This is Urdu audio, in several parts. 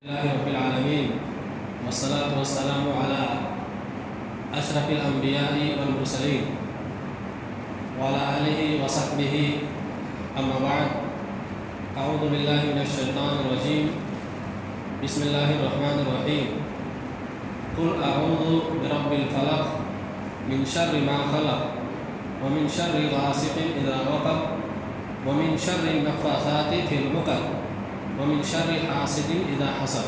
اللہ رب العالمین والصلاة والسلام علی اشرف الانبیاء والمرسلین وعلی آلہ وصحبہ اما بعد اعوذ باللہ من الشیطان الرجیم بسم اللہ الرحمن الرحیم قل اعوذ برب الفلق من شر ما خلق ومن شر غاسق اذا وقب ومن شر النفاثات في العقد ومن شر حاسد اذا حسد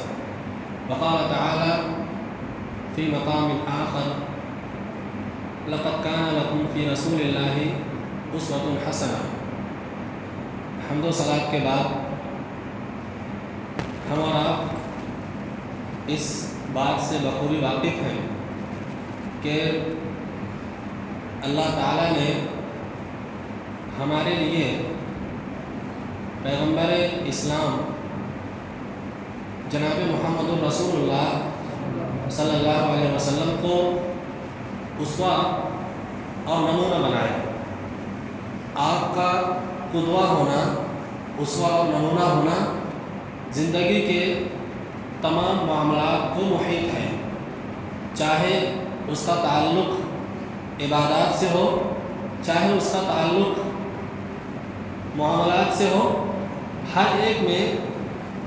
وقال تعالى في مقام آخر لقد كان لكم في رسول الله اسوة حسنة۔ حمد و صلاۃ کے بعد ہم اور آپ اس بات سے بخوبی واقف ہیں کہ اللہ تعالیٰ نے ہمارے لیے پیغمبر اسلام جناب محمد الرسول اللہ صلی اللہ علیہ وسلم کو اسوہ اور نمونہ بنایا۔ آپ کا قدوہ ہونا، اسوہ اور نمونہ ہونا زندگی کے تمام معاملات کو محیط ہے، چاہے اس کا تعلق عبادات سے ہو، چاہے اس کا تعلق معاملات سے ہو، ہر ایک میں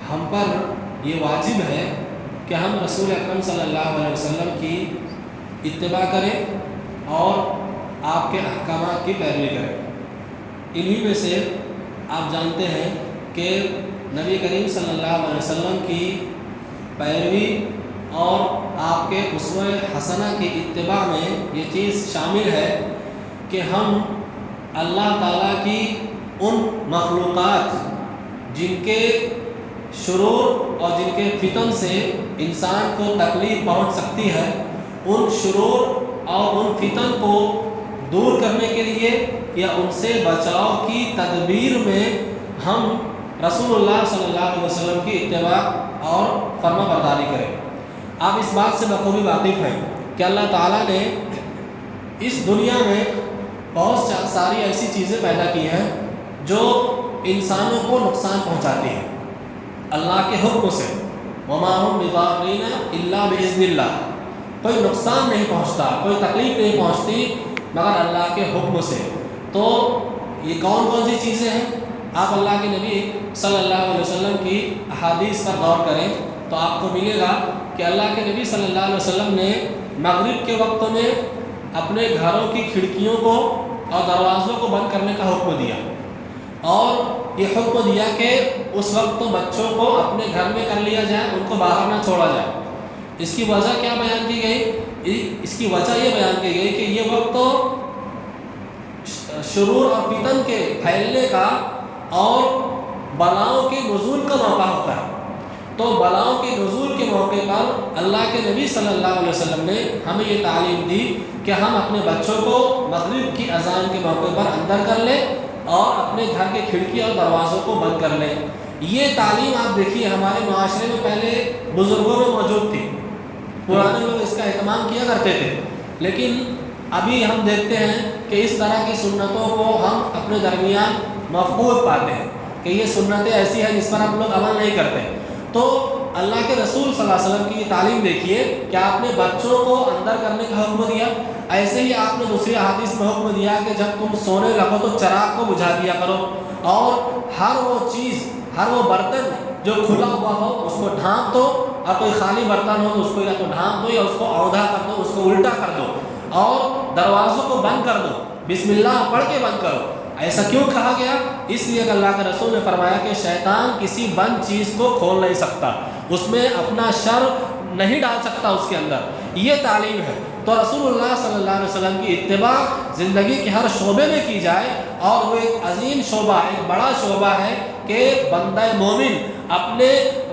ہم پر یہ واجب ہے کہ ہم رسول اکرم صلی اللہ علیہ وسلم کی اتباع کریں اور آپ کے احکامات کی پیروی کریں۔ انہی میں سے آپ جانتے ہیں کہ نبی کریم صلی اللہ علیہ وسلم کی پیروی اور آپ کے اسوہ حسنہ کی اتباع میں یہ چیز شامل ہے کہ ہم اللہ تعالیٰ کی ان مخلوقات جن کے شرور اور جن کے فتن سے انسان کو تکلیف پہنچ سکتی ہے، ان شرور اور ان فتن کو دور کرنے کے لیے یا ان سے بچاؤ کی تدبیر میں ہم رسول اللہ صلی اللہ علیہ وسلم کی اتباع اور فرما برداری کریں۔ آپ اس بات سے بخوبی واقف ہیں کہ اللہ تعالیٰ نے اس دنیا میں بہت ساری ایسی چیزیں پیدا کی ہیں جو انسانوں کو نقصان پہنچاتی ہیں اللہ کے حکم سے۔ وَمَا هُمْ بِضَارِّينَ إِلَّا بِإِذْنِ اللَّهِ، کوئی نقصان نہیں پہنچتا، کوئی تکلیف نہیں پہنچتی مگر اللہ کے حکم سے۔ تو یہ کون کون سی چیزیں ہیں؟ آپ اللہ کے نبی صلی اللہ علیہ وسلم کی احادیث پر غور کریں تو آپ کو ملے گا کہ اللہ کے نبی صلی اللہ علیہ وسلم نے مغرب کے وقت میں اپنے گھروں کی کھڑکیوں کو اور دروازوں کو بند کرنے کا حکم دیا، اور یہ حکم دیا کہ اس وقت تو بچوں کو اپنے گھر میں کر لیا جائے، ان کو باہر نہ چھوڑا جائے۔ اس کی وجہ کیا بیان کی گئی؟ اس کی وجہ یہ بیان کی گئی کہ یہ وقت تو شرور اور فتن کے پھیلنے کا اور بلاؤں کے نزول کا موقع ہوتا ہے۔ تو بلاؤں کے نزول کے موقع پر اللہ کے نبی صلی اللہ علیہ وسلم نے ہمیں یہ تعلیم دی کہ ہم اپنے بچوں کو مغرب کی اذان کے موقع پر اندر کر لیں اور اپنے گھر کے کھڑکی اور دروازوں کو بند کر لیں۔ یہ تعلیم آپ دیکھیے ہمارے معاشرے میں پہلے بزرگوں میں موجود تھی، پرانے لوگ اس کا اہتمام کیا کرتے تھے، لیکن ابھی ہم دیکھتے ہیں کہ اس طرح کی سنتوں کو ہم اپنے درمیان مفقود پاتے ہیں کہ یہ سنتیں ایسی ہیں جس پر ہم لوگ عمل نہیں کرتے۔ تو اللہ کے رسول صلی اللہ علیہ وسلم کی یہ تعلیم دیکھیے کہ آپ نے بچوں کو اندر کرنے کا حکم دیا، ایسے ہی آپ نے دوسری حدیث میں حکم دیا کہ جب تم سونے لگو تو چراغ کو بجھا دیا کرو، اور ہر وہ چیز، ہر وہ برتن جو کھلا ہوا ہو اس کو ڈھانپ دو، اور کوئی خالی برتن ہو تو اس کو یا تو ڈھانپ دو یا اس کو اوندھا کر دو، اس کو الٹا کر دو، اور دروازوں کو بند کر دو، بسم اللہ پڑھ کے بند کرو۔ ایسا کیوں کہا گیا؟ اس لیے کہ اللہ کے رسول نے فرمایا کہ شیطان کسی بند چیز کو کھول نہیں سکتا، اس میں اپنا شر نہیں ڈال سکتا اس کے اندر۔ یہ تعلیم ہے۔ تو رسول اللہ صلی اللہ علیہ وسلم کی اتباع زندگی کے ہر شعبے میں کی جائے، اور وہ ایک عظیم شعبہ، ایک بڑا شعبہ ہے کہ بندہ مومن اپنے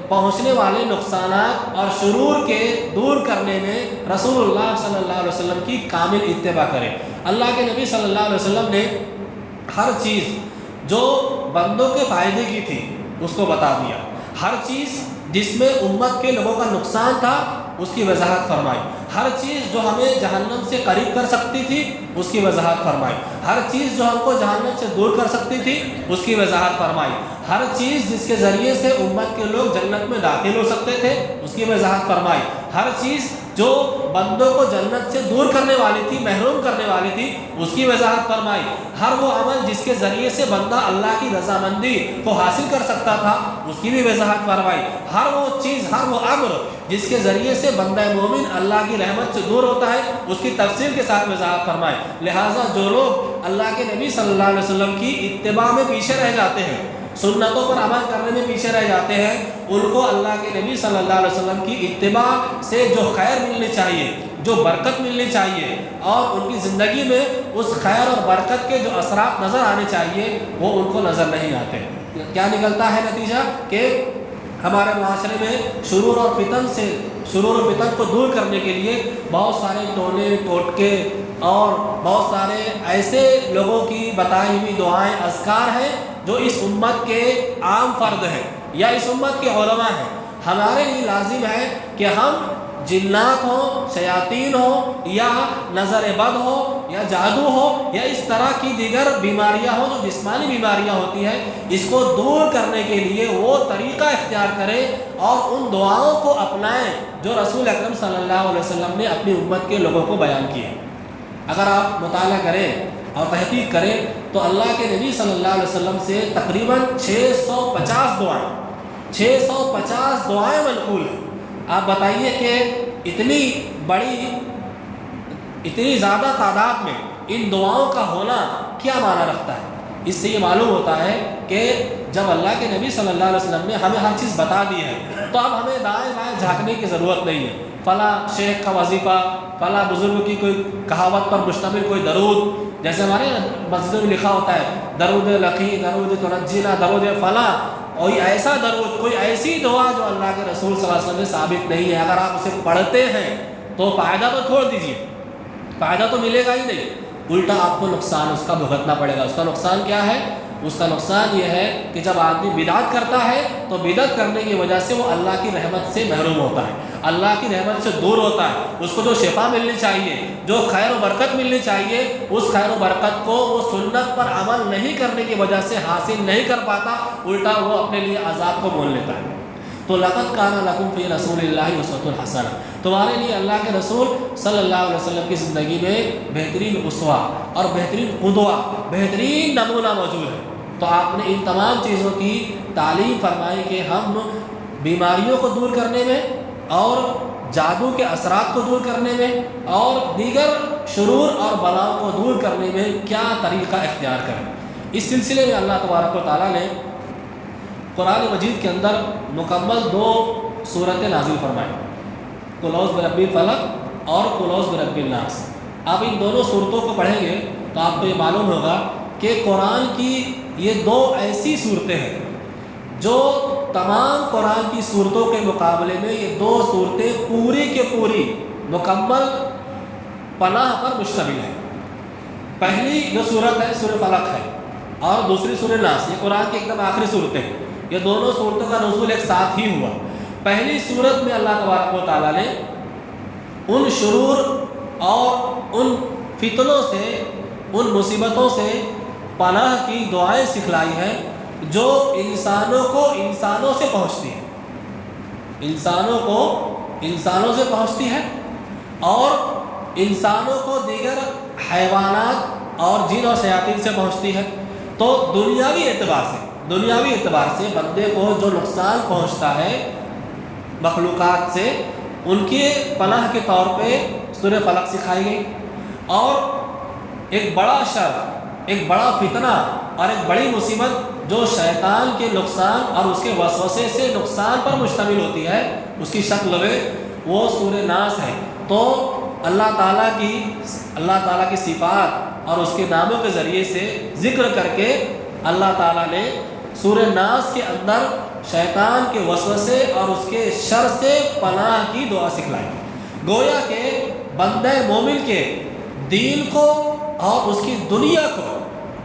پہنچنے والے نقصانات اور شرور کے دور کرنے میں رسول اللہ صلی اللہ علیہ وسلم کی کامل اتباع کرے۔ اللہ کے نبی صلی اللہ علیہ وسلم نے ہر چیز جو بندوں کے فائدے کی تھی اس کو بتا دیا، ہر چیز جس میں امت کے لوگوں کا نقصان تھا اس کی وضاحت فرمائی، ہر چیز جو ہمیں جہنم سے قریب کر سکتی تھی اس کی وضاحت فرمائی، ہر چیز جو ہم کو جہنم سے دور کر سکتی تھی اس کی وضاحت فرمائی، ہر چیز جس کے ذریعے سے امت کے لوگ جنت میں داخل ہو سکتے تھے اس کی وضاحت فرمائی، ہر چیز جو بندوں کو جنت سے دور کرنے والی تھی، محروم کرنے والی تھی، اس کی وضاحت فرمائی، ہر وہ عمل جس کے ذریعے سے بندہ اللہ کی رضامندی کو حاصل کر سکتا تھا اس کی بھی وضاحت فرمائی، ہر وہ چیز، ہر وہ امر جس کے ذریعے سے بندہ مومن اللہ کی رحمت سے دور ہوتا ہے اس کی تفصیل کے ساتھ وضاحت فرمائی۔ لہٰذا جو لوگ اللہ کے نبی صلی اللہ علیہ وسلم کی اتباع میں پیچھے رہ جاتے ہیں، سنتوں پر عمل کرنے میں پیچھے رہ جاتے ہیں، ان کو اللہ کے نبی صلی اللہ علیہ وسلم کی اتباع سے جو خیر ملنی چاہیے، جو برکت ملنی چاہیے اور ان کی زندگی میں اس خیر اور برکت کے جو اثرات نظر آنے چاہیے وہ ان کو نظر نہیں آتے۔ کیا نکلتا ہے نتیجہ کہ ہمارے معاشرے میں شرور اور فتن کو دور کرنے کے لیے بہت سارے ٹولے ٹوٹکے اور بہت سارے ایسے لوگوں کی بتائی ہوئی دعائیں، اذکار ہیں جو اس امت کے عام فرد ہیں یا اس امت کے علماء ہیں۔ ہمارے لیے لازم ہے کہ ہم جنات ہوں، شیاطین ہوں یا نظر بد ہو یا جادو ہو یا اس طرح کی دیگر بیماریاں ہوں جو جسمانی بیماریاں ہوتی ہیں، اس کو دور کرنے کے لیے وہ طریقہ اختیار کریں اور ان دعاؤں کو اپنائیں جو رسول اکرم صلی اللہ علیہ وسلم نے اپنی امت کے لوگوں کو بیان کیے۔ اگر آپ مطالعہ کریں اور تحقیق کریں تو اللہ کے نبی صلی اللہ علیہ وسلم سے تقریباً 650 دعائیں منقول ہیں۔ آپ بتائیے کہ اتنی بڑی، اتنی زیادہ تعداد میں ان دعاؤں کا ہونا کیا معنی رکھتا ہے؟ اس سے یہ معلوم ہوتا ہے کہ جب اللہ کے نبی صلی اللہ علیہ وسلم نے ہمیں ہر چیز بتا دی ہے تو اب ہمیں دائیں بائیں جھانکنے کی ضرورت نہیں ہے۔ فلاں شیخ کا وظیفہ، فلاں بزرگ کی کوئی کہاوت پر مشتمل کوئی درود، جیسے ہمارے مسجدوں میں لکھا ہوتا ہے درود لقی، درود تنجینا، درود فلاں، اور ایسا درود، کوئی ایسی دعا جو اللہ کے رسول صلی اللہ علیہ وسلم سے ثابت نہیں ہے، اگر آپ اسے پڑھتے ہیں تو فائدہ تو چھوڑ دیجئے، فائدہ تو ملے گا ہی نہیں، الٹا آپ کو نقصان اس کا بھگتنا پڑے گا۔ اس کا نقصان کیا ہے؟ اس کا نقصان یہ ہے کہ جب آدمی بدعت کرتا ہے تو بدعت کرنے کی وجہ سے وہ اللہ کی رحمت سے محروم ہوتا ہے، اللہ کی رحمت سے دور ہوتا ہے۔ اس کو جو شفا ملنی چاہیے، جو خیر و برکت ملنی چاہیے، اس خیر و برکت کو وہ سنت پر عمل نہیں کرنے کی وجہ سے حاصل نہیں کر پاتا، الٹا وہ اپنے لیے عذاب کو مول لیتا ہے۔ تو لقد کان لکم فی رسول اللہ اسوۃ حسنہ، تمہارے لیے اللہ کے رسول صلی اللہ علیہ وسلم کی زندگی میں بہترین اسوہ اور بہترین قدوہ، بہترین نمونہ موجود ہے۔ تو آپ نے ان تمام چیزوں کی تعلیم فرمائی کہ ہم بیماریوں کو دور کرنے میں اور جادو کے اثرات کو دور کرنے میں اور دیگر شرور اور بلاؤں کو دور کرنے میں کیا طریقہ اختیار کریں۔ اس سلسلے میں اللہ تبارک و تعالیٰ نے قرآن مجید کے اندر مکمل 2 سورتیں نازل فرمائیں، قل اعوذ برب الفلق اور قل اعوذ برب الناس۔ آپ ان دونوں صورتوں کو پڑھیں گے تو آپ کو یہ معلوم ہوگا کہ قرآن کی یہ 2 ایسی صورتیں ہیں جو تمام قرآن کی صورتوں کے مقابلے میں یہ 2 صورتیں پوری کے پوری مکمل پناہ پر مشتمل ہیں۔ پہلی جو صورت ہے سورہ فلق ہے اور دوسری سورہ ناس، یہ قرآن کی ایک دم آخری صورتیں ہیں، یہ دونوں صورتوں کا نزول ایک ساتھ ہی ہوا۔ پہلی صورت میں اللہ تبارک و تعالیٰ نے ان شرور اور ان فتنوں سے، ان مصیبتوں سے پناہ کی دعائیں سکھلائی ہیں جو انسانوں کو انسانوں سے پہنچتی ہے، انسانوں کو انسانوں سے پہنچتی ہے اور انسانوں کو دیگر حیوانات اور جن اور شیاطین سے پہنچتی ہے۔ تو دنیاوی اعتبار سے بندے کو جو نقصان پہنچتا ہے مخلوقات سے، ان کے پناہ کے طور پہ سورہ فلق سکھائی گئی، اور ایک بڑا شر، ایک بڑا فتنہ اور ایک بڑی مصیبت جو شیطان کے نقصان اور اس کے وسوسے سے نقصان پر مشتمل ہوتی ہے، اس کی شکل میں وہ سورہ ناس ہے۔ تو اللہ تعالیٰ کی صفات اور اس کے ناموں کے ذریعے سے ذکر کر کے اللہ تعالیٰ نے سورہ ناس کے اندر شیطان کے وسوسے اور اس کے شر سے پناہ کی دعا سکھلائی، گویا کہ بندہ مومن کے دین کو اور اس کی دنیا کو،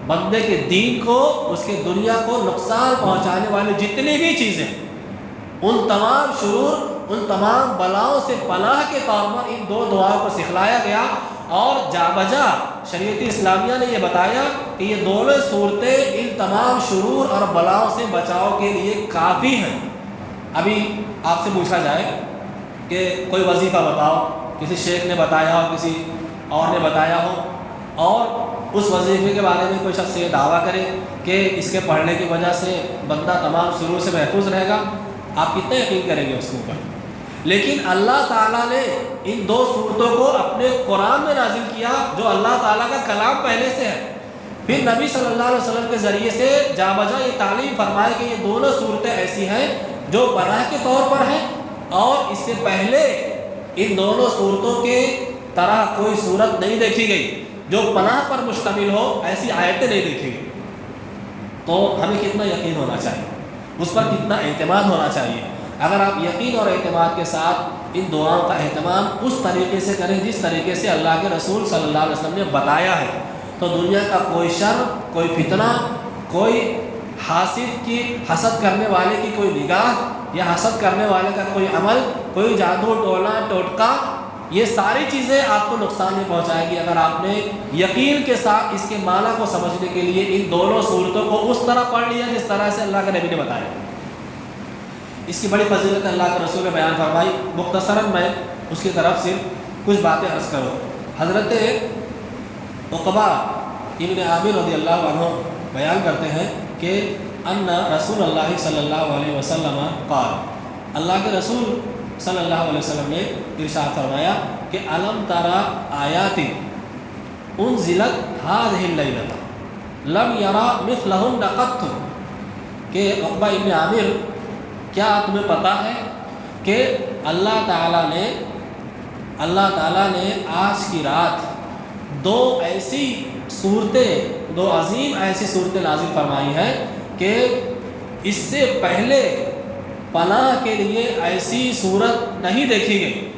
بندے کے دین کو، اس کے دنیا کو نقصان پہنچانے والی جتنی بھی چیزیں، ان تمام شرور، ان تمام بلاؤں سے پناہ کے طور پر ان 2 دعاؤں کو سکھلایا گیا، اور جا بجا شریعت اسلامیہ نے یہ بتایا کہ یہ دونوں صورتیں ان تمام شرور اور بلاؤں سے بچاؤ کے لیے کافی ہیں۔ ابھی آپ سے پوچھا جائے کہ کوئی وظیفہ بتاؤ، کسی شیخ نے بتایا ہو، کسی اور نے بتایا ہو، اور اس وظیفے کے بارے میں کوئی شخص یہ دعویٰ کرے کہ اس کے پڑھنے کی وجہ سے بندہ تمام شرور سے محفوظ رہے گا، آپ کتنا یقین کریں گے اس کے اوپر؟ لیکن اللہ تعالیٰ نے ان دو صورتوں کو اپنے قرآن میں نازل کیا جو اللہ تعالیٰ کا کلام پہلے سے ہے، پھر نبی صلی اللہ علیہ وسلم کے ذریعے سے جا بجا یہ تعلیم فرمائے کہ یہ دونوں صورتیں ایسی ہیں جو پناہ کے طور پر ہیں، اور اس سے پہلے ان دونوں صورتوں کے طرح کوئی صورت نہیں دیکھی گئی جو پناہ پر مشتمل ہو، ایسی آیتیں نہیں دیکھی گئی۔ تو ہمیں کتنا یقین ہونا چاہیے، اس پر کتنا اعتماد ہونا چاہیے۔ اگر آپ یقین اور اعتماد کے ساتھ ان دعاؤں کا اہتمام اس طریقے سے کریں جس طریقے سے اللہ کے رسول صلی اللہ علیہ وسلم نے بتایا ہے، تو دنیا کا کوئی شر، کوئی فتنہ، کوئی حاسد کی حسد کرنے والے کی کوئی نگاہ، یا حسد کرنے والے کا کوئی عمل، کوئی جادو ٹونا ٹوٹکا، یہ ساری چیزیں آپ کو نقصان نہیں پہنچائے گی اگر آپ نے یقین کے ساتھ اس کے معنی کو سمجھنے کے لیے ان دونوں صورتوں کو اس طرح پڑھ لیا جس طرح سے اللہ کے نبی نے بتایا۔ اس کی بڑی فضیلت اللہ کے رسول نے بیان فرمائی، مختصراً میں اس کی طرف سے کچھ باتیں عرض کروں۔ حضرت عقبہ ابن عامر رضی اللہ عنہ بیان کرتے ہیں کہ ان رسول اللہ صلی اللہ علیہ وسلم قال، اللہ کے رسول صلی اللہ علیہ وسلم نے ارشاد فرمایا کہ الم ترى آیات انزلت هذه الليلة لم يرى مثلهن قط، کہ عقبہ ابن عامر کیا تمہیں پتہ ہے کہ اللہ تعالیٰ نے آج کی رات دو ایسی صورتیں، دو عظیم ایسی صورتیں نازل فرمائی ہیں کہ اس سے پہلے پناہ کے لیے ایسی صورت نہیں دیکھی گئی۔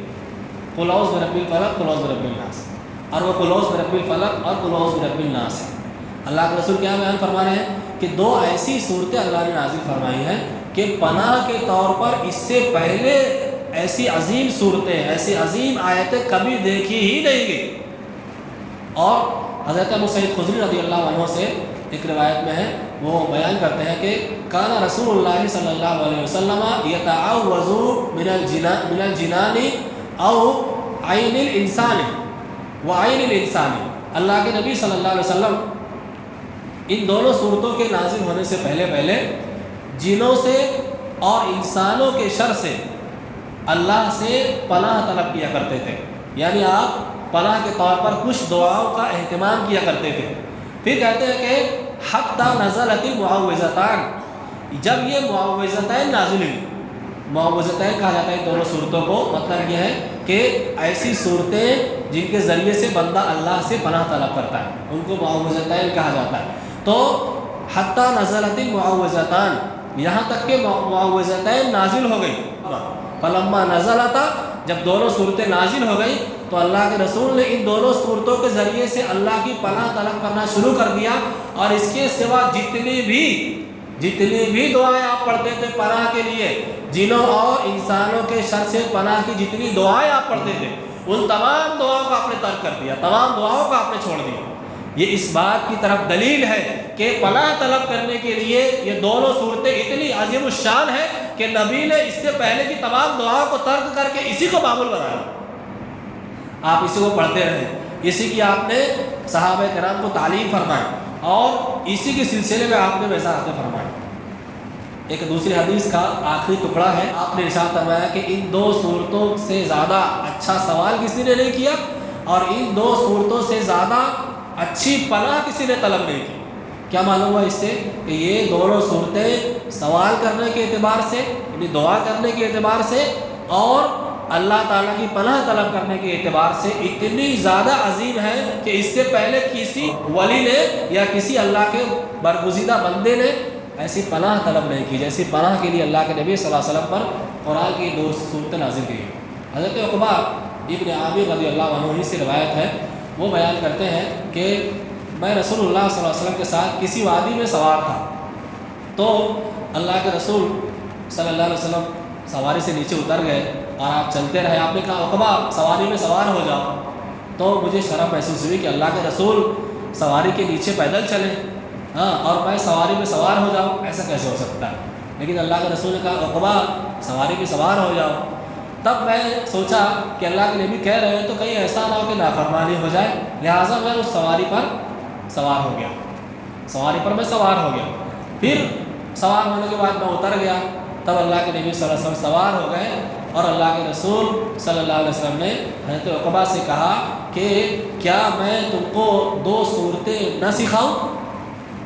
قل اعوذ برب الفلق، قل اعوذ برب الناس، اور وہ قل اعوذ برب الفلق اور قل اعوذ برب الناس ہے۔ اللہ کے رسول کیا بیان فرما رہے ہیں کہ دو ایسی صورتیں اللہ نے نازل فرمائی ہیں کہ پناہ کے طور پر اس سے پہلے ایسی عظیم صورتیں، ایسی عظیم آیتیں کبھی دیکھی ہی نہیں گئی۔ اور حضرت ابو سعید خدری رضی اللہ عنہ سے ایک روایت میں ہے، وہ بیان کرتے ہیں کہ کان رسول اللہ صلی اللہ علیہ وسلم یتعوذ من الجنان او عین الانسان وعین الانسان، اللہ کے نبی صلی اللہ علیہ وسلم ان دونوں صورتوں کے نازل ہونے سے پہلے جنوں سے اور انسانوں کے شر سے اللہ سے پناہ طلب کیا کرتے تھے، یعنی آپ پناہ کے طور پر کچھ دعاؤں کا اہتمام کیا کرتے تھے۔ پھر کہتے ہیں کہ حتی نزلت المعوذتان، جب یہ معوذتین نازل ہوئی، معوذتین کہا جاتا ہے دونوں صورتوں کو، مطلب یہ ہے کہ ایسی صورتیں جن کے ذریعے سے بندہ اللہ سے پناہ طلب کرتا ہے، ان کو معوذتین کہا جاتا ہے۔ تو حتی نزلت المعوذتان، یہاں تک کہ معوذتین نازل ہو گئی۔ فلما نزلتا، جب دونوں صورتیں نازل ہو گئی تو اللہ کے رسول نے ان دونوں صورتوں کے ذریعے سے اللہ کی پناہ طلب کرنا شروع کر دیا، اور اس کے سوا جتنی بھی دعائیں آپ پڑھتے تھے پناہ کے لیے، جنوں اور انسانوں کے شر سے پناہ کی جتنی دعائیں آپ پڑھتے تھے ان تمام دعاؤں کو آپ نے ترک کر دیا، تمام دعاؤں کو آپ نے چھوڑ دیا۔ یہ اس بات کی طرف دلیل ہے کہ پناہ طلب کرنے کے لیے یہ دونوں صورتیں اتنی عظیم الشان ہیں کہ نبی نے اس سے پہلے کی تمام دعاؤں کو ترک کر کے اسی کو معمول بنایا۔ آپ اسی کو پڑھتے رہے، اسی کی آپ نے صحابہ کرام کو تعلیم فرمائی، اور اسی کے سلسلے میں آپ نے وضاحتیں فرمائی۔ ایک دوسری حدیث کا آخری ٹکڑا ہے، آپ نے ارشاد فرمایا کہ ان دو صورتوں سے زیادہ اچھا سوال کسی نے نہیں کیا، اور ان دو صورتوں سے زیادہ اچھی پناہ کسی نے طلب نہیں کی۔ کیا معلوم ہوا اس سے کہ یہ دونوں صورتیں سوال کرنے کے اعتبار سے، یعنی دعا کرنے کے اعتبار سے، اور اللہ تعالیٰ کی پناہ طلب کرنے کے اعتبار سے اتنی زیادہ عظیم ہے کہ اس سے پہلے کسی ولی نے یا کسی اللہ کے برگزیدہ بندے نے ایسی پناہ طلب نہیں کی جیسی پناہ کے لیے اللہ کے نبی صلی اللہ علیہ وسلم پر قرآن کی دو صورتیں نازل کی۔ حضرت عقبہ ابن عامر رضی اللہ عنہ سے روایت ہے، وہ بیان کرتے ہیں کہ میں رسول اللہ صلی اللہ علیہ وسلم کے ساتھ کسی وادی میں سوار تھا، تو اللہ کے رسول صلی اللہ علیہ وسلم سواری سے نیچے اتر گئے اور آپ چلتے رہے۔ آپ نے کہا عقبہ سواری میں سوار ہو جاؤ، تو مجھے شرم محسوس ہوئی کہ اللہ کے رسول سواری کے نیچے پیدل چلیں، ہاں، اور میں سواری میں سوار ہو جاؤں، ایسا کیسے ہو سکتا ہے؟ لیکن اللہ کے رسول نے کہا عقبہ سواری پہ سوار ہو جاؤ۔ تب میں سوچا کہ اللہ کے نبی کہہ رہے ہیں تو کہیں ایسا نہ ہو کہ نافرمانی ہو جائے، لہٰذا میں اس سواری پر سوار ہو گیا، سواری پر میں سوار ہو گیا۔ پھر سوار ہونے کے بعد میں اتر گیا، تب اللہ کے نبی صلی اللہ علیہ وسلم سوار ہو گئے، اور اللہ کے رسول صلی اللہ علیہ وسلم نے حضرت عقبہ سے کہا کہ کیا میں تم کو 2 صورتیں نہ سکھاؤں،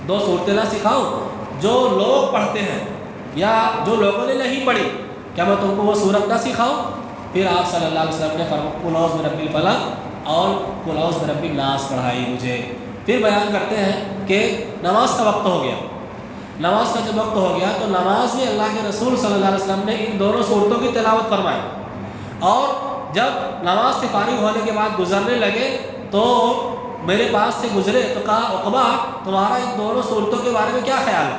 2 صورتیں نہ سکھاؤں جو لوگ پڑھتے ہیں یا جو لوگوں نے نہیں پڑھی، کیا میں تم کو وہ صورت نہ سکھاؤں؟ پھر آپ صلی اللہ علیہ وسلم نے فرمایا قل اعوذ برب الفلق اور قل اعوذ برب الناس پڑھائی مجھے۔ پھر بیان کرتے ہیں کہ نماز کا وقت ہو گیا، نماز کا جب وقت ہو گیا تو نماز میں اللہ کے رسول صلی اللہ علیہ وسلم نے ان دونوں صورتوں کی تلاوت فرمائی، اور جب نماز سے فارغ ہونے کے بعد گزرنے لگے تو میرے پاس سے گزرے تو کہا عقبہ تمہارا ان دونوں صورتوں کے بارے میں کیا خیال ہے؟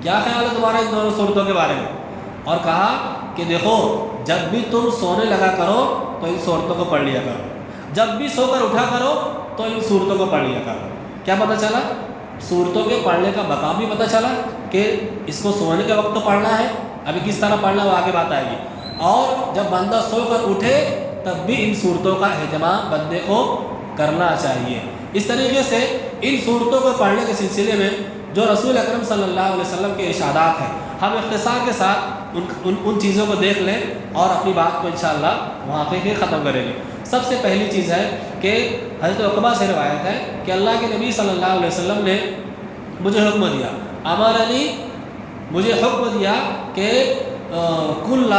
کیا خیال ہے تمہارا ان دونوں صورتوں کے بارے میں؟ اور کہا کہ دیکھو جب بھی تم سونے لگا کرو تو ان صورتوں کو پڑھ لیا کرو، جب بھی سو کر اٹھا کرو تو ان صورتوں کو پڑھ لیا کرو۔ کیا پتہ چلا؟ صورتوں کے پڑھنے کا مقام بھی پتہ چلا کہ اس کو سونے کے وقت تو پڑھنا ہے، ابھی کس طرح پڑھنا وہ آگے بات آئے گی، اور جب بندہ سو کر اٹھے تب بھی ان صورتوں کا اہتمام بندے کو کرنا چاہیے۔ اس طریقے سے ان صورتوں کو پڑھنے کے سلسلے میں جو رسول اکرم صلی اللہ علیہ وسلم کے ارشادات ہیں، ہم اختصار کے ساتھ ان چیزوں کو دیکھ لیں اور اپنی بات کو انشاءاللہ وہاں پہ پھر ختم کریں گے۔ سب سے پہلی چیز ہے کہ حضرت عقبہ سے روایت ہے کہ اللہ کے نبی صلی اللہ علیہ وسلم نے مجھے حکم دیا، امرنی، مجھے حکم دیا کہ کل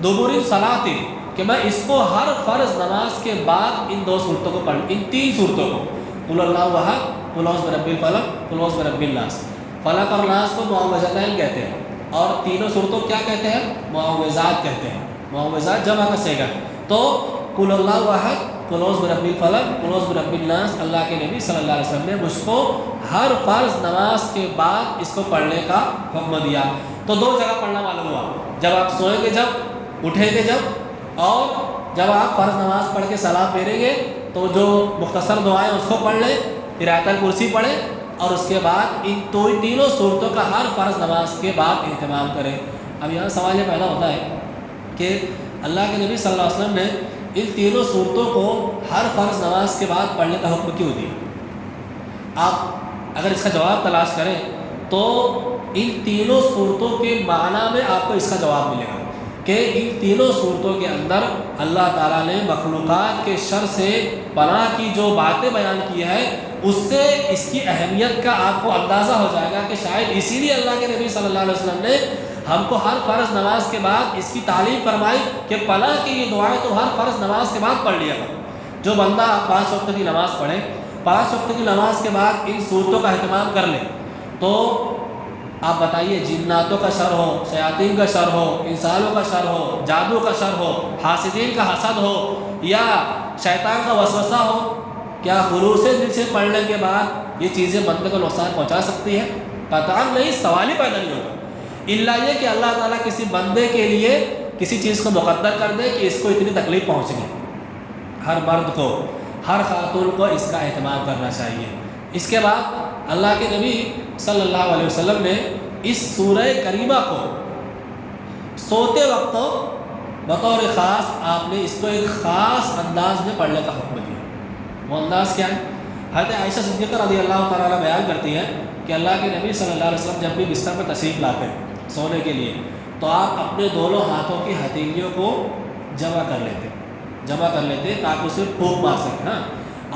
دبر صلاۃ، کہ میں اس کو ہر فرض نماز کے بعد ان 2 صورتوں کو پڑھ، ان 3 صورتوں کو، قل اللہ احد، قل اعوذ برب الفلق، قل اعوذ برب الناس۔ فلق اور ناس کو معوذتین کہتے ہیں، اور تینوں صورتوں کیا کہتے ہیں؟ معوذات کہتے ہیں، معوذات جمع کا صیغہ ہے۔ تو قل اللہ احد، قل اعوذ برب الفلق، قل اعوذ برب الناس، اللہ کے نبی صلی اللہ علیہ وسلم نے مجھ کو ہر فرض نماز کے بعد اس کو پڑھنے کا حکم دیا۔ تو 2 جگہ پڑھنا معلوم ہوا، جب آپ سوئیں گے جب، اٹھیں گے جب، اور جب آپ فرض نماز پڑھ کے سلام پھیریں گے تو جو مختصر دعائیں اس کو پڑھ لیں، پھر آیت الکرسی پڑھیں، اور اس کے بعد ان تینوں صورتوں کا ہر فرض نماز کے بعد اہتمام کریں۔ اب یہاں سوال یہ پیدا ہوتا ہے کہ اللہ کے نبی صلی اللہ علیہ وسلم نے ان تینوں صورتوں کو ہر فرض نماز کے بعد پڑھنے کا حکم کیوں دیا؟ آپ اگر اس کا جواب تلاش کریں تو ان تینوں صورتوں کے معنی میں آپ کو اس کا جواب ملے گا کہ ان تینوں صورتوں کے اندر اللہ تعالیٰ نے مخلوقات کے شر سے پناہ کی جو باتیں بیان کی ہے، اس سے اس کی اہمیت کا آپ کو اندازہ ہو جائے گا کہ شاید اسی لیے اللہ کے نبی صلی اللہ علیہ وسلم نے ہم کو ہر فرض نماز کے بعد اس کی تعلیم فرمائی کہ پناہ کی یہ دعائیں تو ہر فرض نماز کے بعد پڑھ لیا کرو۔ جو بندہ 5 وقت کی نماز پڑھے، 5 وقت کی نماز کے بعد ان صورتوں کا اہتمام کر لے، تو آپ بتائیے جناتوں کا شر ہو، شیاطین کا شر ہو، انسانوں کا شر ہو، جادو کا شر ہو، حاسدین کا حسد ہو، یا شیطان کا وسوسہ ہو، کیا خلوص دل سے پڑھنے کے بعد یہ چیزیں بندے کو نقصان پہنچا سکتی ہے؟ قطعاً نہیں، سوال ہی پیدا نہیں ہوگا، الا یہ کہ اللہ تعالیٰ کسی بندے کے لیے کسی چیز کو مقدر کر دے کہ اس کو اتنی تکلیف پہنچ گئی۔ ہر مرد کو، ہر خاتون کو اس کا اہتمام کرنا چاہیے۔ اس کے بعد اللہ کے نبی صلی اللہ علیہ وسلم نے اس سورہ کریمہ کو سوتے وقت بطور خاص آپ نے اس کو ایک خاص انداز میں پڑھنے کا حکم دیا۔ وہ انداز کیا ہے؟ حضرت عائشہ صدیقہ رضی اللہ تعالیٰ بیان کرتی ہیں کہ اللہ کے نبی صلی اللہ علیہ وسلم جب بھی بستر پر تشریف لاتے ہیں سونے کے لیے تو آپ اپنے دونوں ہاتھوں کی ہتھیلیوں کو جمع کر لیتے تاکہ اسے پھونک مار سکیں، ہاں،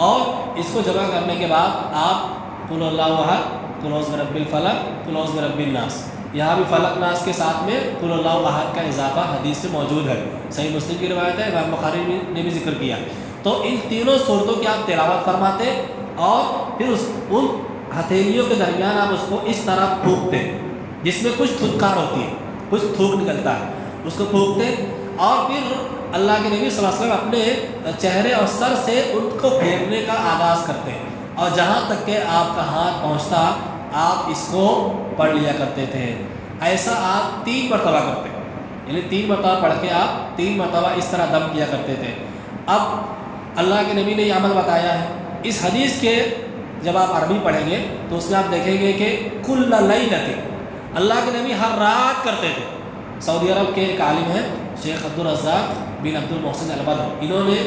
اور اس کو جمع کرنے کے بعد آپ قل اللہ احد، قل اعوذ برب الفلق، قل اعوذ برب الناس، یہاں بھی فلق ناس کے ساتھ میں قل اللہ احد کا اضافہ حدیث سے موجود ہے، صحیح مسلم کی روایت ہے، امام بخاری نے بھی ذکر کیا۔ تو ان تینوں صورتوں کی آپ تلاوت فرماتے اور پھر ان ہتھیلیوں کے درمیان آپ اس کو اس طرح پھونکتے جس میں کچھ تھوکار ہوتی ہے، کچھ تھوک نکلتا ہے، اس کو پھونکتے، اور پھر اللہ کے نبی صلی اللہ علیہ وسلم اپنے چہرے اور سر سے ان کو پھیرنے کا آغاز کرتے ہیں، اور جہاں تک کہ آپ کا ہاتھ پہنچتا آپ اس کو پڑھ لیا کرتے تھے۔ ایسا آپ 3 مرتبہ کرتے، یعنی 3 مرتبہ پڑھ کے آپ 3 مرتبہ اس طرح دم کیا کرتے تھے۔ اب اللہ کے نبی نے یہ عمل بتایا ہے. اس حدیث کے جب آپ عربی پڑھیں گے تو اس میں آپ دیکھیں گے کہ کل لیلۃ، اللہ کے نبی ہر رات کرتے تھے. سعودی عرب کے ایک عالم ہیں شیخ عبدالرزاق بن عبد المحسن البدر، انہوں نے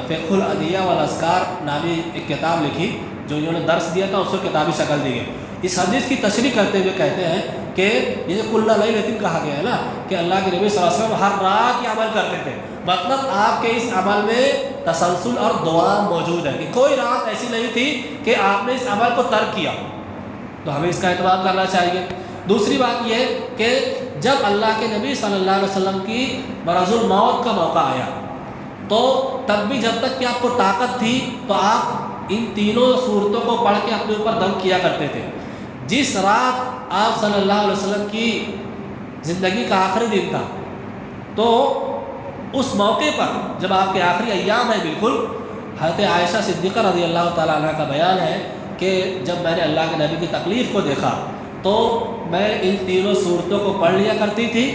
فقہ الادعیہ والاذکار نامی ایک کتاب لکھی جو انہوں نے درس دیا تھا، اس کو کتابی شکل دی گئی. اس حدیث کی تشریح کرتے ہوئے کہتے ہیں کہ یہ جو کل لیلۃ کہا گیا ہے نا کہ اللہ کے نبی صلی اللہ علیہ وسلم ہر رات یہ عمل کرتے تھے، مطلب آپ کے اس عمل میں تسلسل اور دوام موجود ہے کہ کوئی رات ایسی نہیں تھی کہ آپ نے اس عمل کو ترک کیا. تو ہمیں اس کا اہتمام کرنا چاہیے. دوسری بات یہ کہ جب اللہ کے نبی صلی اللہ علیہ وسلم کی مرض الموت کا موقع آیا تو تب بھی جب تک کہ آپ کو طاقت تھی تو آپ ان تینوں صورتوں کو پڑھ کے اپنے اوپر دم کیا کرتے تھے. جس رات آپ صلی اللہ علیہ وسلم کی زندگی کا آخری دن تھا تو اس موقع پر جب آپ کے آخری ایام ہیں بالکل، حضرت عائشہ صدیقہ رضی اللہ تعالیٰ عنہ کا بیان ہے کہ جب میں نے اللہ کے نبی کی تکلیف کو دیکھا تو میں ان تینوں صورتوں کو پڑھ لیا کرتی تھی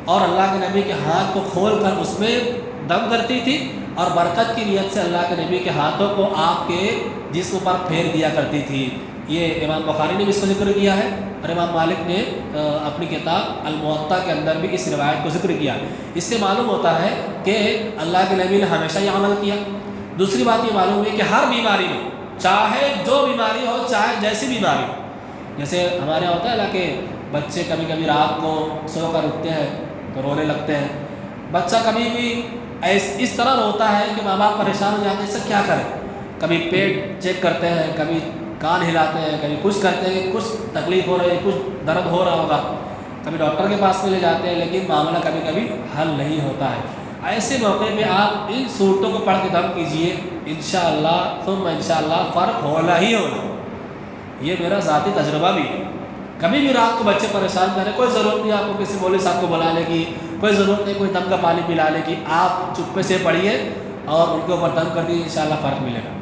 اور اللہ کے نبی کے ہاتھ کو کھول کر اس میں دم کرتی تھی اور برکت کی نیت سے اللہ کے نبی کے ہاتھوں کو آپ کے جسم پر پھیر دیا کرتی تھی. یہ امام بخاری نے بھی اس کو ذکر کیا ہے اور امام مالک نے اپنی کتاب الموطا کے اندر بھی اس روایت کو ذکر کیا. اس سے معلوم ہوتا ہے کہ اللہ کے نبی نے ہمیشہ یہ عمل کیا. دوسری بات یہ معلوم ہے کہ ہر بیماری میں، چاہے جو بیماری ہو، چاہے جیسی بیماری ہو، جیسے ہمارے یہاں ہوتا ہے نا کہ بچے کبھی کبھی رات کو سو کر اٹھتے ہیں تو رونے لگتے ہیں. بچہ کبھی بھی اس طرح روتا ہے کہ ماں باپ پریشان ہو جاتے ہیں، اس سے کیا کریں. کبھی پیٹ چیک کرتے ہیں، کبھی کان ہلاتے ہیں، کبھی کچھ کرتے ہیں کہ کچھ تکلیف ہو رہی ہے، کچھ درد ہو رہا ہوگا، کبھی ڈاکٹر کے پاس میں لے جاتے ہیں، لیکن معاملہ کبھی کبھی حل نہیں ہوتا ہے. ایسے موقع پہ آپ ان صورتوں کو پڑھ کے دم کیجئے، انشاءاللہ ثم انشاءاللہ فرق ہونا ہی ہونا. یہ میرا ذاتی تجربہ بھی ہے. کبھی بھی رات کو بچے پریشان کریں، کوئی ضرورت نہیں آپ کو کسی مولوی صاحب کو بلانے کی، کوئی ضرورت نہیں کوئی دم کا پانی پلانے کی. آپ چپے سے پڑھیے اور ان کے اوپر دم کر دیجیے، انشاءاللہ فرق ملے گا.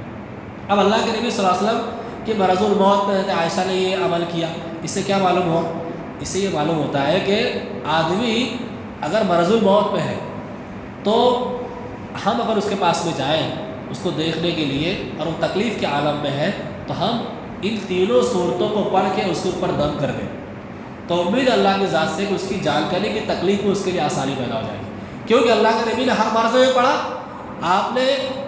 اب اللہ کے نبی صلی اللہ علیہ وسلم کہ مرض الموت میں حضرت عائشہ نے یہ عمل کیا، اس سے کیا معلوم ہوا؟ اس سے یہ معلوم ہوتا ہے کہ آدمی اگر مرض الموت میں ہے تو ہم اگر اس کے پاس میں جائیں اس کو دیکھنے کے لیے اور وہ تکلیف کے عالم میں ہے تو ہم ان تینوں صورتوں کو پڑھ کے اس کے اوپر دم کر دیں تو امید اللہ کی ذات سے کہ اس کی جانکاری کی تکلیف میں اس کے لیے آسانی پیدا ہو جائے گی. کیونکہ اللہ کے نبی نے ہر مرض میں پڑھا، آپ نے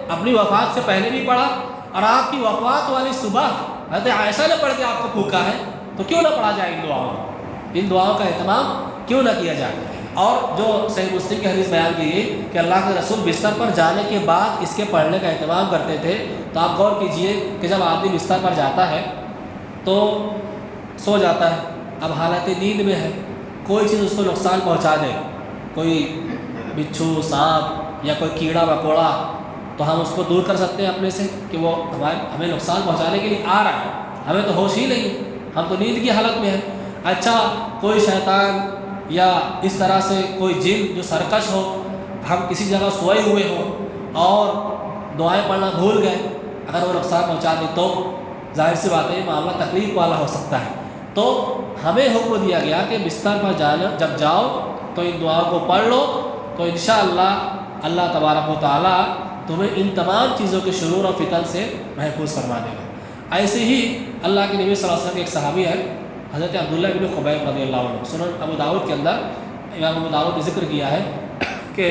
اپنی وفات سے پہلے بھی پڑھا اور آپ کی وفات والی صبح حضرت عائشہ نے پڑھ کے آپ کو پھونکا ہے، تو کیوں نہ پڑھا جائے ان دعاؤں کو، ان دعاؤں کا اہتمام کیوں نہ کیا جائے. اور جو صحیح مسلم کی حدیث بیان کی گئی کہ اللہ کے رسول بستر پر جانے کے بعد اس کے پڑھنے کا اہتمام کرتے تھے. تو آپ غور کیجئے کہ جب آدمی بستر پر جاتا ہے تو سو جاتا ہے، اب حالت نیند میں ہے، کوئی چیز اس کو نقصان پہنچا دے، کوئی بچھو، سانپ یا کوئی کیڑا مکوڑا، تو ہم اس کو دور کر سکتے ہیں اپنے سے کہ وہ ہمیں نقصان پہنچانے کے لیے آ رہا ہے، ہمیں تو ہوش ہی نہیں ہے، ہم تو نیند کی حالت میں ہیں. اچھا کوئی شیطان یا اس طرح سے کوئی جن جو سرکش ہو، ہم کسی جگہ سوئے ہوئے ہوں اور دعائیں پڑھنا بھول گئے، اگر وہ نقصان پہنچا دے تو ظاہر سی بات ہے یہ معاملہ تکلیف والا ہو سکتا ہے. تو ہمیں حکم دیا گیا کہ بستر پر جانا جب جاؤ تو ان دعاؤں کو پڑھ لو تو انشاءاللہ اللہ تبارک و تعالیٰ تمہیں ان تمام چیزوں کے شرور اور فتن سے محفوظ فرما دے گا. ایسے ہی اللہ کے نبی صلی اللہ علیہ وسلم کے ایک صحابی ہے حضرت عبداللہ بن خبیب رضی اللہ عنہ، سنن ابو داؤد کے اندر امام ابو داؤد نے ذکر کیا ہے کہ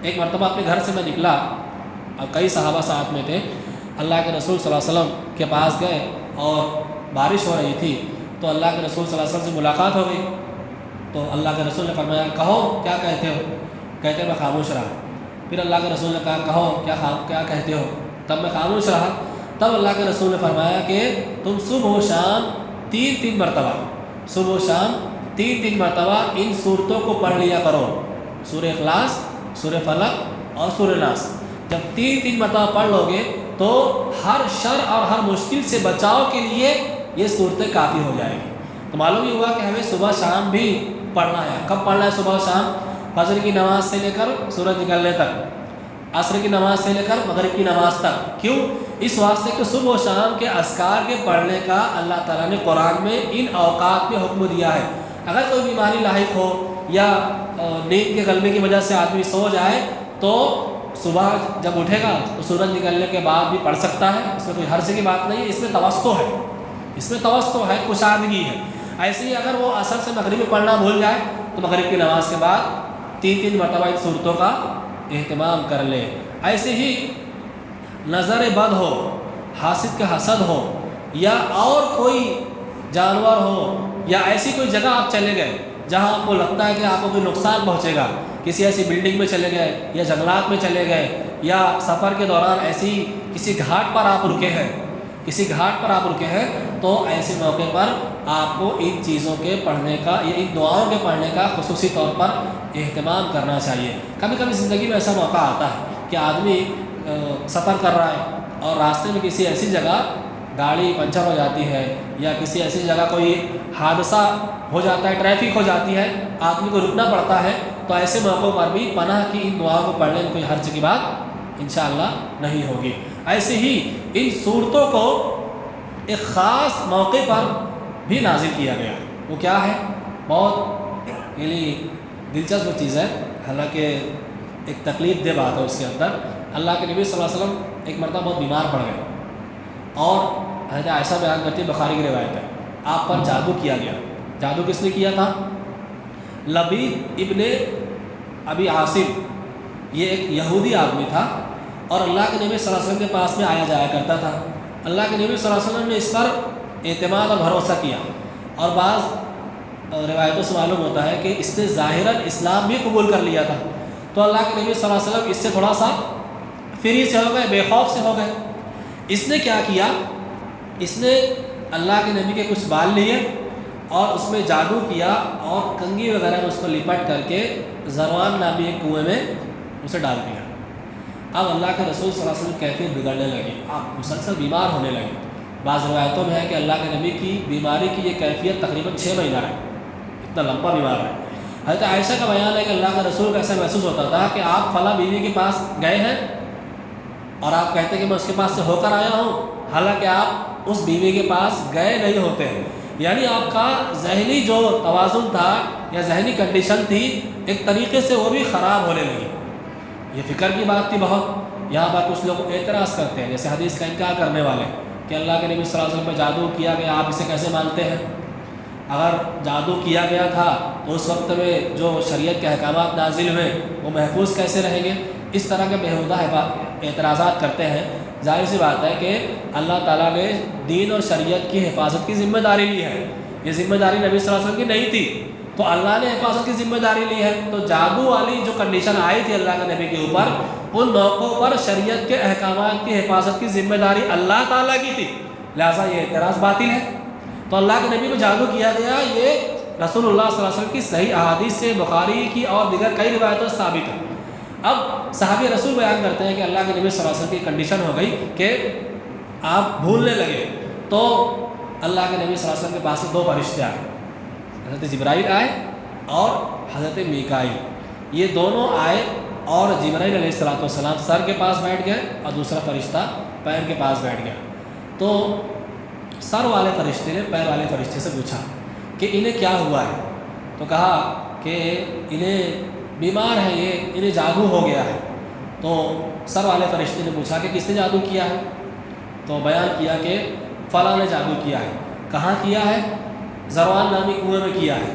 ایک مرتبہ اپنے گھر سے میں نکلا اور کئی صحابہ ساتھ میں تھے، اللہ کے رسول صلی اللہ علیہ وسلم کے پاس گئے اور بارش ہو رہی تھی تو اللہ کے رسول صلی اللہ علیہ وسلم سے ملاقات ہو گئی. تو اللہ کے رسول نے فرمایا کہو کیا کہتے ہو؟ کہتے میں خاموش رہا. پھر اللہ کے رسول نے کہا کہو کیا کہتے ہو؟ تب میں خاموش رہا. تب اللہ کے رسول نے فرمایا کہ تم صبح و شام تین مرتبہ، صبح و شام تین مرتبہ ان صورتوں کو پڑھ لیا کرو، سورہ اخلاص، سورہ فلق اور سورہ ناس. جب تین مرتبہ پڑھ لو گے تو ہر شر اور ہر مشکل سے بچاؤ کے لیے یہ صورتیں کافی ہو جائیں گی. تو معلوم یہ ہوا کہ ہمیں صبح شام بھی پڑھنا ہے. کب پڑھنا ہے صبح شام؟ فجر کی نماز سے لے کر سورج نکلنے تک، عصر کی نماز سے لے کر مغرب کی نماز تک. کیوں؟ اس واسطے کہ صبح و شام کے اذکار کے پڑھنے کا اللہ تعالیٰ نے قرآن میں ان اوقات میں حکم دیا ہے. اگر کوئی بیماری لاحق ہو یا نیند کے غلبے کی وجہ سے آدمی سو جائے تو صبح جب اٹھے گا تو سورج نکلنے کے بعد بھی پڑھ سکتا ہے، اس میں کوئی حرج کی بات نہیں ہے، اس میں توسع ہے، کشادگی ہے۔ ایسے ہی اگر وہ عصر سے مغرب میں پڑھنا بھول جائے تو مغرب کی نماز کے بعد 3 مرتبہ ان صورتوں کا اہتمام کر لے۔ ایسے ہی نظر بد ہو، حاسد کا حسد ہو، یا اور کوئی جانور ہو، یا ایسی کوئی جگہ آپ چلے گئے جہاں آپ کو لگتا ہے کہ آپ کو کوئی نقصان پہنچے گا، کسی ایسی بلڈنگ میں چلے گئے یا جنگلات میں چلے گئے، یا سفر کے دوران ایسی کسی گھاٹ پر آپ رکے ہیں، تو ایسے موقع پر آپ کو ان چیزوں کے پڑھنے کا یا ان دعاؤں کے پڑھنے کا خصوصی طور پر اہتمام کرنا چاہیے۔ کبھی کبھی زندگی میں ایسا موقع آتا ہے کہ آدمی سفر کر رہا ہے اور راستے میں کسی ایسی جگہ گاڑی پنچر ہو جاتی ہے، یا کسی ایسی جگہ کوئی حادثہ ہو جاتا ہے، ٹریفک ہو جاتی ہے، آدمی کو رکنا پڑتا ہے، تو ایسے موقعوں پر بھی پناہ کی ان دعاؤں کو پڑھنے میں کوئی حرج کی بات انشاءاللہ نہیں ہوگی۔ ایسے ہی ان صورتوں کو ایک خاص موقع پر بھی نازل کیا گیا، وہ کیا ہے؟ بہت دلچسپ چیز ہے، حالانکہ ایک تکلیف دہ بات ہے اس کے اندر۔ اللہ کے نبی صلی اللہ علیہ وسلم ایک مرتبہ بہت بیمار پڑ گئے، اور حضرت عائشہ بیان کرتی ہے، بخاری کی روایت ہے، آپ پر جادو کیا گیا۔ جادو کس نے کیا تھا؟ لبید ابن ابی عاصم، یہ ایک یہودی آدمی تھا، اور اللہ کے نبی صلی اللہ علیہ وسلم کے پاس میں آیا جایا کرتا تھا۔ اللہ کے نبی صلی اللہ علیہ وسلم نے اس پر اعتماد اور بھروسہ کیا، اور بعض روایتوں سے معلوم ہوتا ہے کہ اس نے ظاہراً اسلام بھی قبول کر لیا تھا، تو اللہ کے نبی صلی اللہ علیہ وسلم اس سے تھوڑا سا فری سے ہو گئے، بے خوف سے ہو گئے۔ اس نے کیا کیا؟ اس نے اللہ کے نبی کے کچھ بال لیے اور اس میں جادو کیا، اور کنگھی وغیرہ میں اس کو لپٹ کر کے ذروان نامی ایک کنویں میں اسے ڈال دیا۔ اب اللہ کے رسول صلی اللہ علیہ وسلم کیفیت بگڑنے لگی، آپ مسلسل بیمار ہونے لگے۔ بعض روایتوں میں ہے کہ اللہ کے نبی کی بیماری کی یہ کیفیت تقریباً 6 مہینہ ہے، اتنا لمبا بیمار ہے۔ حضرت عائشہ کا بیان ہے کہ اللہ کا رسول کو ایسا محسوس ہوتا تھا کہ آپ فلاں بیوی کے پاس گئے ہیں اور آپ کہتے ہیں کہ میں اس کے پاس سے ہو کر آیا ہوں، حالانکہ آپ اس بیوی کے پاس گئے نہیں ہوتے ہیں۔ یعنی آپ کا ذہنی جو توازن تھا یا ذہنی کنڈیشن تھی، ایک طریقے سے وہ بھی خراب ہونے لگی۔ یہ فکر کی بات تھی بہت۔ یہاں پر کچھ لوگ اعتراض کرتے ہیں، جیسے حدیث کا انکار کرنے والے، کہ اللہ کے نبی صلی اللہ علیہ وسلم پہ جادو کیا گیا، آپ اسے کیسے مانتے ہیں؟ اگر جادو کیا گیا تھا تو اس وقت میں جو شریعت کے احکامات نازل ہوئے وہ محفوظ کیسے رہیں گے؟ اس طرح کے بیہودہ اعتراضات کرتے ہیں۔ ظاہر سی بات ہے کہ اللہ تعالیٰ نے دین اور شریعت کی حفاظت کی ذمہ داری لی ہے، یہ ذمہ داری نبی صلی اللہ علیہ وسلم کی نہیں تھی، تو اللہ نے حفاظت کی ذمہ داری لی ہے۔ تو جادو والی جو کنڈیشن آئی تھی اللہ کے نبی کے اوپر، ان موقعوں پر شریعت کے احکامات کی حفاظت کی ذمہ داری اللہ تعالیٰ کی تھی، لہٰذا یہ اعتراض باطل ہے۔ تو اللہ کے نبی کو جادو کیا گیا، یہ رسول اللہ صلی اللہ علیہ وسلم کی صحیح احادیث سے، بخاری کی اور دیگر کئی روایتوں سے ثابت ہے۔ اب صحابی رسول بیان کرتے ہیں کہ اللہ کے نبی صلی اللہ علیہ وسلم کی کنڈیشن ہو گئی کہ آپ بھولنے لگے، تو اللہ کے نبی صلی اللہ علیہ وسلم کے پاس میں 2 فرشتے آئے، حضرت جبرائیل آئے اور حضرت میکائیل، یہ دونوں آئے، اور جبرائیل علیہ السلام سر کے پاس بیٹھ گئے اور دوسرا فرشتہ پیر کے پاس بیٹھ گیا۔ تو سر والے فرشتے نے پیر والے فرشتے سے پوچھا کہ انہیں کیا ہوا ہے؟ تو کہا کہ انہیں بیمار ہے، یہ انہیں جادو ہو گیا ہے۔ تو سر والے فرشتے نے پوچھا کہ کس نے جادو کیا ہے؟ تو بیان کیا کہ فلاں نے جادو کیا ہے۔ کہاں کیا ہے؟ ذروان نامی کنویں میں کیا ہے۔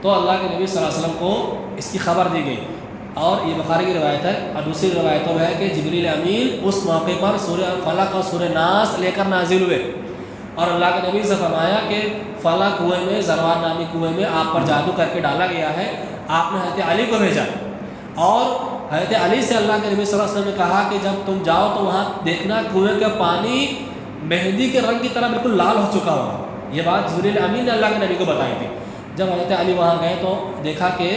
تو اللہ کے نبی صلی اللہ علیہ وسلم کو اس کی خبر دی گئی، اور یہ بخاری کی روایت ہے، اور دوسری روایتوں میں ہے کہ جبریل امین اس موقع پر سورہ فلق اور سورہ ناس لے کر نازل ہوئے، اور اللہ کے نبی سے فرمایا کہ فلاں کنویں میں، ذروان نامی کنویں میں آپ پر جادو کر کے ڈالا گیا ہے۔ آپ نے حضرت علی کو بھیجا، اور حضرت علی سے اللہ کے نبی صلی اللہ علیہ وسلم نے کہا کہ جب تم جاؤ تو وہاں دیکھنا کنویں کا پانی مہندی کے رنگ کی طرح بالکل لال ہو چکا ہوگا۔ یہ بات جبریل امین نے اللہ کے نبی کو بتائی تھی۔ جب حضرت علی وہاں گئے تو دیکھا کہ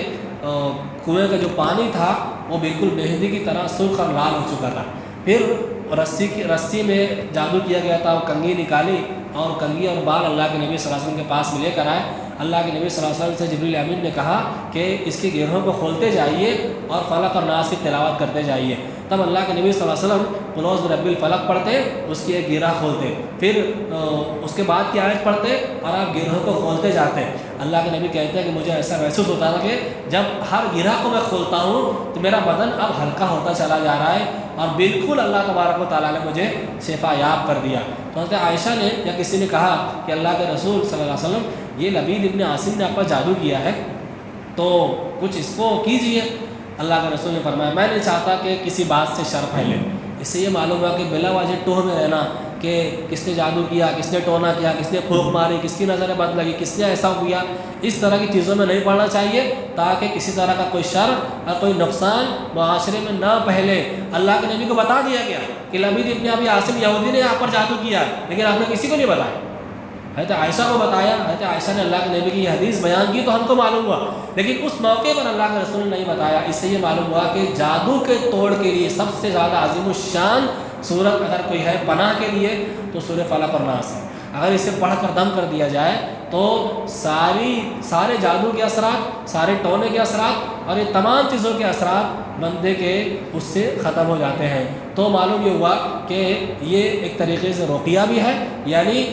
کنویں کا جو پانی تھا وہ بالکل مہندی کی طرح سرخ اور لال ہو چکا تھا۔ پھر رسی میں جادو کیا گیا تھا، وہ کنگھی نکالی، اور کنگھی اور بال اللہ کے نبی صلی اللہ علیہ وسلم کے پاس میں لے کر آئے۔ اللہ کے نبی صلی اللہ علیہ وسلم سے جبریل امین نے کہا کہ اس کی گرہوں کو کھولتے جائیے اور فلق اور ناس کی تلاوت کرتے جائیے۔ تب اللہ کے نبی صلی اللہ علیہ وسلم قل اعوذ برب الفلق پڑھتے، اس کی ایک گرہ کھولتے، پھر اس کے بعد کی آیت پڑھتے اور آپ گرہوں کو کھولتے جاتے۔ اللہ کے نبی کہتے ہیں کہ مجھے ایسا محسوس ہوتا تھا کہ جب ہر گرہ کو میں کھولتا ہوں تو میرا بدن اب ہلکا ہوتا چلا جا رہا ہے اور بالکل اللہ تبارک و تعالیٰ نے مجھے شفا یاب کر دیا۔ تو حضرت عائشہ نے یا کسی نے کہا کہ اللہ کے رسول صلی اللہ علیہ وسلم یہ لبید ابن عاصم نے آپ پر جادو کیا ہے تو کچھ اس کو کیجئے۔ اللہ کے رسول نے فرمایا میں نہیں چاہتا کہ کسی بات سے شر پھیلے۔ اس سے یہ معلوم ہوا کہ بلا وجہ ٹوہ میں رہنا کہ کس نے جادو کیا، کس نے ٹونا کیا، کس نے پھونک ماری، کس کی نظر بد لگی، کس نے ایسا کیا، اس طرح کی چیزوں میں نہیں پڑنا چاہیے تاکہ کسی طرح کا کوئی شر اور کوئی نقصان معاشرے میں نہ پھیلے۔ اللہ کے نبی کو بتا دیا گیا کہ لبید ابن ابی عاصم یہودی نے آپ پر جادو کیا ہے، لیکن آپ نے کسی کو نہیں بتایا۔ حضرت عائشہ کو بتایا، حضرت عائشہ نے اللہ کے نبی کی یہ حدیث بیان کی تو ہم کو معلوم ہوا، لیکن اس موقع پر اللہ کے رسول نے نہیں بتایا۔ اس سے یہ معلوم ہوا کہ جادو کے توڑ کے لیے سب سے زیادہ عظیم الشان سورت اگر کوئی ہے پناہ کے لیے تو سورہ فلق اور ناس ہے۔ اگر اسے پڑھ کر دم کر دیا جائے تو سارے جادو کے اثرات، سارے ٹونے کے اثرات اور یہ تمام چیزوں کے اثرات بندے کے اس سے ختم ہو جاتے ہیں۔ تو معلوم یہ ہوا کہ یہ ایک طریقے سے رقیہ بھی ہے، یعنی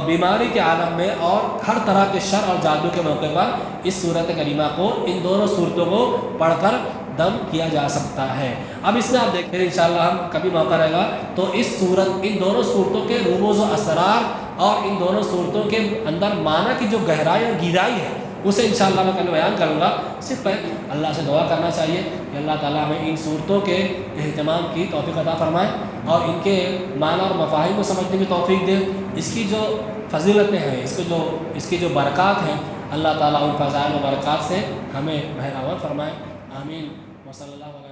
بیماری کے عالم میں اور ہر طرح کے شر اور جادو کے موقع پر اس صورت کریمہ کو، ان دونوں صورتوں کو پڑھ کر دم کیا جا سکتا ہے۔ اب اس میں آپ دیکھیں انشاءاللہ ہم کبھی موقع رہے گا تو ان دونوں صورتوں کے رموز و اسرار اور ان دونوں صورتوں کے اندر معنی کی جو گہرائی اور گہرائی ہے اسے انشاءاللہ میں کل بیان کروں گا۔ صرف اللہ سے دعا کرنا چاہیے کہ اللہ تعالیٰ ہمیں ان صورتوں کے اہتمام کی توفیق عطا فرمائے اور ان کے معنی اور مفاہیم کو سمجھنے کی توفیق دے۔ اس کی جو فضیلتیں ہیں، اس کی جو برکات ہیں، اللہ تعالیٰ ان فضائل و برکات سے ہمیں بہرحال فرمائے۔ آمین۔ وصلی اللہ علیہ